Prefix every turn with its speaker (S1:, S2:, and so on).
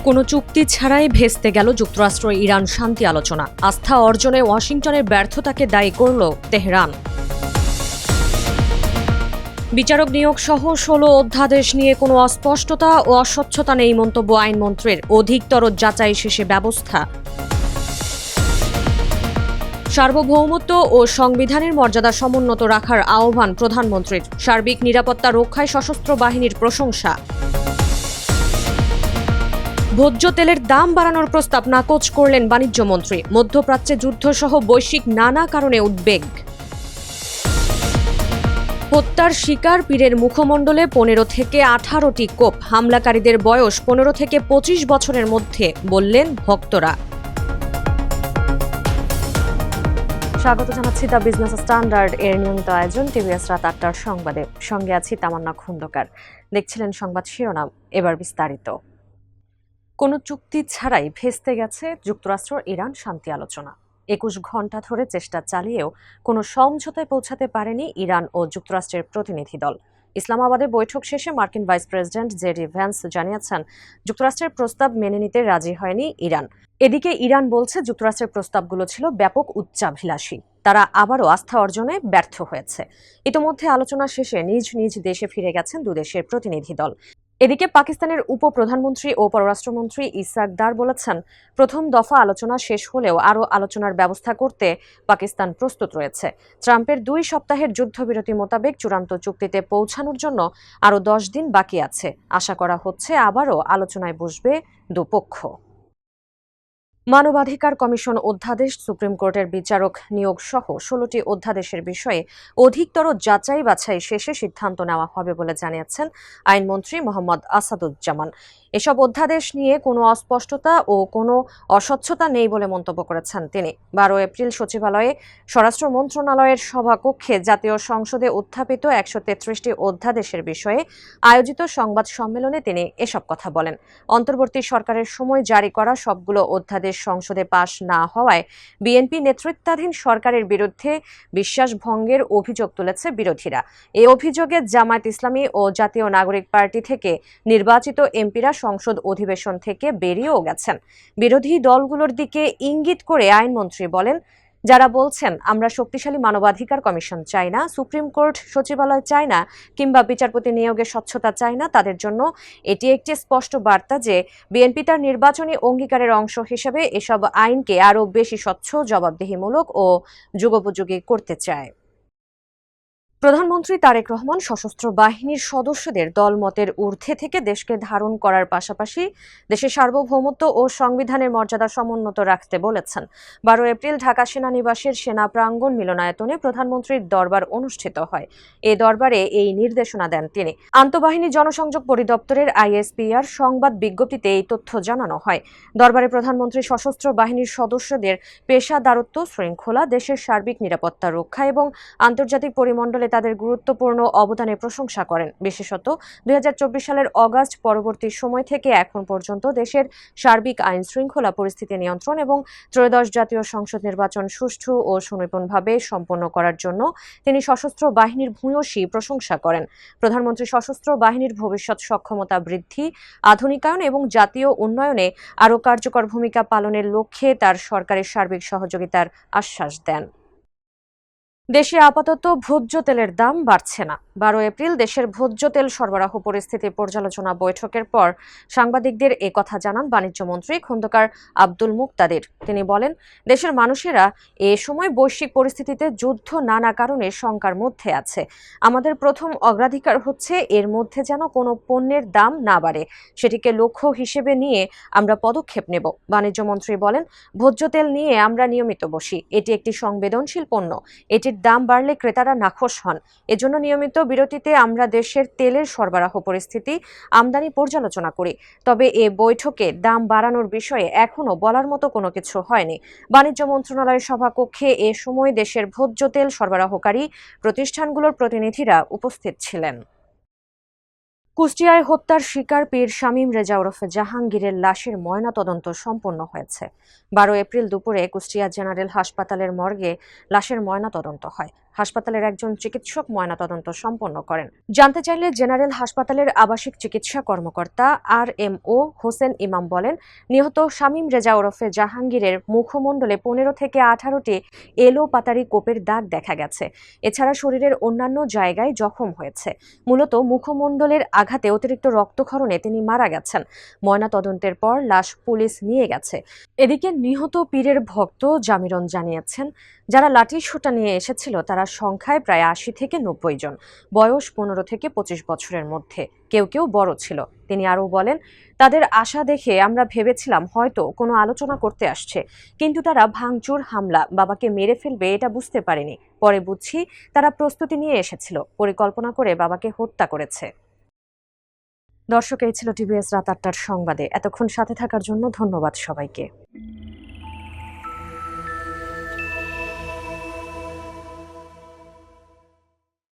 S1: কোনো চুক্তি ছাড়াই ভেস্তে গেল যুক্তরাষ্ট্র ইরান শান্তি আলোচনা। আস্থা অর্জনে ওয়াশিংটনের ব্যর্থতাকে দায়ী করল তেহরান। বিচারক নিয়োগ সহ ১৬ অধ্যাদেশ নিয়ে কোনো অস্পষ্টতা ও অস্বচ্ছতা নেই মন্তব্য আইনমন্ত্রীর। অধিকতর যাচাই শেষে ব্যবস্থা। সার্বভৌমত্ব ও সংবিধানের মর্যাদা সমুন্নত রাখার আহ্বান প্রধানমন্ত্রীর। সার্বিক নিরাপত্তা রক্ষায় সশস্ত্র বাহিনীর প্রশংসা। ভোজ্য তেলের দাম বাড়ানোর প্রস্তাব নাকচ করলেন বাণিজ্যমন্ত্রী। মধ্যপ্রাচ্যে যুদ্ধসহ বৈশ্বিক নানা কারণে উদ্বেগ। হত্যার শিকার পীরের মুখমণ্ডলে ১৫ থেকে ১৮টি কোপ। হামলাকারীদের বয়স ১৫ থেকে ২৫ বছরের মধ্যে বললেন ভক্তরা। স্বাগত জানাচ্ছি দ্য বিজনেস স্ট্যান্ডার্ড এর নিয়মিত আয়োজন টিভিএস রাত ৮টার সংবাদে। সঙ্গে আছি তামান্না খন্দকার। দেখছিলেন সংবাদ শিরোনাম, এবার বিস্তারিত। কোনো চুক্তি ছাড়াই ভেস্তে গেছে যুক্তরাষ্ট্র ইরান শান্তি আলোচনা। ২১ ঘণ্টা ধরে চেষ্টা চালিয়েও কোনো সমঝোতায় পৌঁছাতে পারেনি ইরান ও যুক্তরাষ্ট্রের প্রতিনিধি দল। ইসলামাবাদে বৈঠক শেষে মার্কিন ভাইস প্রেসিডেন্ট জেডি ভ্যান্স জানিয়েছেন, যুক্তরাষ্ট্রের প্রস্তাব মেনে নিতে রাজি হয়নি ইরান। এদিকে ইরান বলছে যুক্তরাষ্ট্রের প্রস্তাবগুলো ছিল ব্যাপক উচ্চাভিলাষী। তারা আবারও আস্থা অর্জনে ব্যর্থ হয়েছে। ইতোমধ্যে আলোচনা শেষে নিজ নিজ দেশে ফিরে গেছেন দুদেশের প্রতিনিধি দল। এদিকে পাকিস্তানের উপপ্রধানমন্ত্রী ও পররাষ্ট্রমন্ত্রী ইসাক দার বলেছেন, প্রথম দফা আলোচনা শেষ হলেও আরও আলোচনার ব্যবস্থা করতে পাকিস্তান প্রস্তুত রয়েছে। ট্রাম্পের ২ সপ্তাহের যুদ্ধবিরতি মোতাবেক চূড়ান্ত চুক্তিতে পৌঁছানোর জন্য আরও ১০ দিন বাকি আছে। আশা করা হচ্ছে আবারও আলোচনায় বসবে দুপক্ষ। মানবাধিকার কমিশন অধ্যাদেশ, সুপ্রিম কোর্টের বিচারক নিয়োগ সহ ১৬টি অধ্যাদেশের বিষয়ে অধিকতর যাচাই বাছাই শেষে সিদ্ধান্ত নেওয়া হবে বলে জানিয়েছেন আইনমন্ত্রী মোহাম্মদ আসাদুজ্জামান। এসব অধ্যাদেশ নিয়ে কোনো অস্পষ্টতা ও কোনো অস্বচ্ছতা নেই বলে মন্তব্য করেছেন তিনি। ১২ এপ্রিল সচিবালয়ে স্বরাষ্ট্র মন্ত্রণালয়ের সভাকক্ষে জাতীয় সংসদে উত্থাপিত ১৩৩টি অধ্যাদেশের বিষয়ে আয়োজিত সংবাদ সম্মেলনে তিনি এসব কথা বলেন। অন্তর্বর্তী সরকারের সময় জারি করা সবগুলো অধ্যাদেশ সংসদে পাশ না হওয়ায় বিএনপি নেতৃত্বাধীন সরকারের বিরুদ্ধে বিশ্বাস ভঙ্গের অভিযোগ তুলেছে বিরোধীরা। এই অভিযোগে জামায়াত ইসলামী ও জাতীয় নাগরিক পার্টি থেকে নির্বাচিত এমপিরা সংসদ অধিবেশন থেকে বেরিয়েও গেছেন। বিরোধী দলগুলোর দিকে ইঙ্গিত করে আইনমন্ত্রী বলেন, যারা বলছেন আমরা শক্তিশালী মানবাধিকার কমিশন চাই না, সুপ্রিম কোর্ট সচিবালয় চাই না, কিংবা বিচারপতি নিয়োগে স্বচ্ছতা চাই না, তাদের জন্য এটি একটি স্পষ্ট বার্তা যে বিএনপি তার নির্বাচনী অঙ্গীকারের অংশ হিসেবে এসব আইনকে আরও বেশি স্বচ্ছ, জবাবদিহিমূলক ও যুগোপযোগী করতে চায়। প্রধানমন্ত্রী তারেক রহমান সশস্ত্র বাহিনীর সদস্যদের দলমতের ঊর্ধ্বে থেকে দেশকে ধারণ করার পাশাপাশি দেশের সার্বভৌমত্ব ও সংবিধানের মর্যাদা সমুন্নত রাখতে বলেছেন। ১২ এপ্রিল ঢাকা সেনানিবাসের সেনা প্রাঙ্গণ মিলনায়তনে প্রধানমন্ত্রীর দরবার অনুষ্ঠিত হয়। এ দরবারে এই নির্দেশনা দেন তিনি। আন্তঃবাহিনী জনসংযোগ পরিদপ্তরের আইএসপিআর সংবাদ বিজ্ঞপ্তিতে এই তথ্য জানানো হয়। দরবারে প্রধানমন্ত্রী সশস্ত্র বাহিনীর সদস্যদের পেশাদারত্ব, শৃঙ্খলা, দেশের সার্বিক নিরাপত্তা রক্ষা এবং আন্তর্জাতিক পরিমণ্ডলে তাদের গুরুত্বপূর্ণ অবদানের প্রশংসা করেন। বিশেষত ২০২৪ সালের অগাস্ট পরবর্তী সময় থেকে এখন পর্যন্ত দেশের সার্বিক আইন শৃঙ্খলা পরিস্থিতি নিয়ন্ত্রণ এবং ত্রয়োদশ জাতীয় সংসদ নির্বাচন সুষ্ঠু ও সুনিপুণভাবে সম্পন্ন করার জন্য তিনি সশস্ত্র বাহিনীর ভূয়সী প্রশংসা করেন। প্রধানমন্ত্রী সশস্ত্র বাহিনীর ভবিষ্যৎ সক্ষমতা বৃদ্ধি, আধুনিকায়ন এবং জাতীয় উন্নয়নে আরও কার্যকর ভূমিকা পালনের লক্ষ্যে তার সরকারের সার্বিক সহযোগিতার আশ্বাস দেন। দেশে আপাতত ভোজ্য তেলের দাম বাড়ছে না। ১২ এপ্রিল দেশের ভোজ্য তেল সরবরাহ পরিস্থিতি পর্যালোচনা বৈঠকের পর সাংবাদিকদের এ কথা জানান বাণিজ্যমন্ত্রী খন্দকার আব্দুল মুকতাদির। তিনি বলেন, দেশের মানুষেরা এ সময় বৈশ্বিক পরিস্থিতিতে যুদ্ধ নানা কারণে শঙ্কার মধ্যে আছে। আমাদের প্রথম অগ্রাধিকার হচ্ছে এর মধ্যে যেন কোনো পণ্যের দাম না বাড়ে, সেটিকে লক্ষ্য হিসেবে নিয়ে আমরা পদক্ষেপ নেব। বাণিজ্যমন্ত্রী বলেন, ভোজ্য তেল নিয়ে আমরা নিয়মিত বসি। এটি একটি সংবেদনশীল পণ্য। এটির দাম বাড়লে ক্রেতারা নাখোশ হন। এজন্য নিয়মিত বিরতিতে আমরা দেশের তেলের সরবরাহ পরিস্থিতি, আমদানি পর্যালোচনা করি। তবে এ বৈঠকে দাম বাড়ানোর বিষয়ে এখনো বলার মতো কোনো কিছু হয়নি। বাণিজ্য মন্ত্রণালয়ের সভাকক্ষে এ সময় দেশের ভোজ্য তেল সরবরাহকারী প্রতিষ্ঠানগুলোর প্রতিনিধিরা উপস্থিত ছিলেন। কুষ্টিয়ায় হত্যার শিকার পীর শামীম রেজা ওরফে জাহাঙ্গীরের লাশের ময়নাতদন্ত সম্পন্ন হয়েছে। ১২ এপ্রিল দুপুরে কুষ্টিয়া জেনারেল হাসপাতালের মর্গে লাশের ময়নাতদন্ত হয়। হাসপাতালের একজন চিকিৎসক ময়নাতদন্ত সম্পন্ন করেন। জানতে চাইলে জেনারেল হাসপাতালের আবাসিক চিকিৎসা কর্মকর্তা RMO হোসেন ইমাম বলেন, নিহত শামীম রেজা ওরফে জাহাঙ্গীরের মুখমণ্ডলে 15 থেকে 18টি এলোপাতাড়ি কোপের দাগ দেখা গেছে। এছাড়া শরীরের অন্যান্য জায়গায় জখম হয়েছে। মূলত মুখমণ্ডলের আঘাতে অতিরিক্ত রক্তক্ষরণে তিনি মারা গেছেন। ময়নাতদন্তের পর লাশ পুলিশ নিয়ে গেছে। এদিকে নিহত পীরের ভক্ত জামিরন জানিয়েছেন, যারা লাঠিসোঁটা নিয়ে এসেছিল তারা সংখ্যায় প্রায় 80 থেকে 90 জন, বয়স 15 থেকে 25 বছরের মধ্যে, কেউ কেউ বড় ছিল। তিনি আরও বলেন, তাদের আশা দেখে আমরা ভেবেছিলাম হয়তো কোনো আলোচনা করতে আসছে, কিন্তু তারা ভাঙচুর, হামলা, বাবাকে মেরে ফেলবে এটা বুঝতে পারেনি। পরে বুঝছি তারা প্রস্তুতি নিয়ে এসেছিল, পরিকল্পনা করে বাবাকে হত্যা করেছে। দর্শক, এই ছিল টিভিএস রাত 8টার সংবাদে। এতক্ষণ সাথে থাকার জন্য ধন্যবাদ সবাইকে।